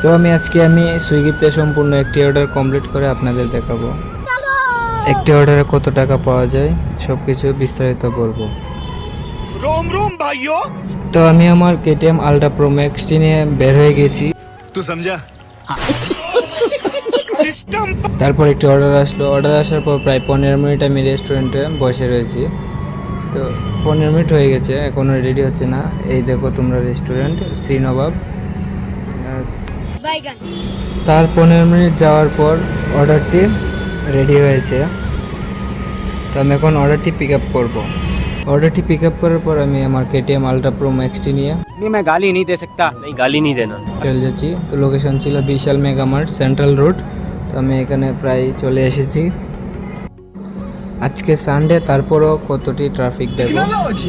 তো আজকে আমি সুইগিতে সম্পূর্ণ একটি অর্ডার কমপ্লিট করে আপনাদের দেখাবো একটি অর্ডারে কত টাকা পাওয়া যায় সব কিছু বিস্তারিত বলবো। रोम रोम भाइयों। তো আমি আমার KTM আল্ট্রা প্রো ম্যাক্সটি নিয়ে বের হয়ে গেছি। तू समझा? सिस्टम। তারপর একটি অর্ডার আসলো, অর্ডার আসার পর প্রায় 15 মিনিট আমি রেস্টুরেন্টে বসে রয়েছি। তো 15 মিনিট হয়ে গেছে, এখনও রেডি হচ্ছে না। এই দেখো তোমরা রেস্টুরেন্ট শ্রীনবাব। তার 15 মিনিট যাওয়ার পর অর্ডারটি রেডি হয়েছে। তো আমি এখন অর্ডারটি পিক আপ করবো। অর্ডারটি পিক আপ করার পর আমি আমার KTM আল্ট্রা প্রো ম্যাক্সটি নিয়ে मैं गाली नहीं दे सकता। नहीं गाली नहीं देना। চলে যাচ্ছি। তো লোকেশন ছিল বিশাল মেগা মার্ট সেন্ট্রাল রোড। তো আমি এখানে প্রায় চলে এসেছি। আজকে সানডে, তারপরও কতটি ট্রাফিক দেখো,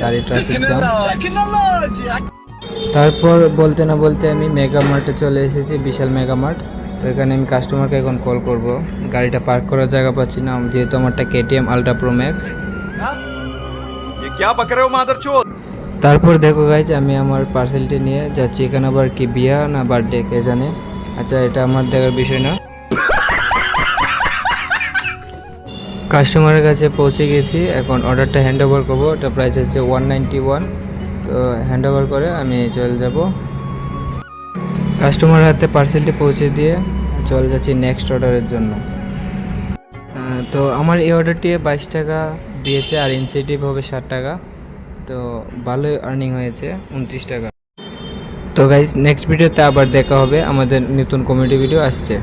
গাড়ি ট্রাফিক জ্যাম। তারপর বলতে না বলতে আমি মেগা মার্টে চলে এসেছি, বিশাল মেগা মার্ট। তো এখানে আমি কাস্টমারকে এখন কল করব। গাড়িটা পার্ক করার জায়গা পাচ্ছি না, যেহেতু আমারটা KTM আল্ট্রা প্রো ম্যাক্স। ये क्या पक रहे हो मादरचोद? তারপর দেখো গাইজ, আমি আমার পার্সেলটি নিয়ে যাচ্ছি। এখানে আবার কি বিয়া না বার্থডে কে জানে। আচ্ছা, এটা আমার দেখার বিষয় না। কাস্টমারের কাছে পৌঁছে গেছি, এখন অর্ডারটা হ্যান্ড ওভার করবো। এটা প্রাইস হচ্ছে 191। তো হ্যান্ড ওভার করে আমি চলে যাব। কাস্টমারের হাতে পার্সেলটি পৌঁছে দিয়ে চলে যাচ্ছি নেক্সট অর্ডারের জন্য। তো আমার এই অর্ডারটি 22 টাকা দিয়েছে, আর ইনসেন্টিভ হবে 60 টাকা। তো ভালোই আর্নিং হয়েছে 29 টাকা। তো গাইজ, নেক্সট ভিডিওতে আবার দেখা হবে। আমাদের নতুন কমেডি ভিডিও আসছে।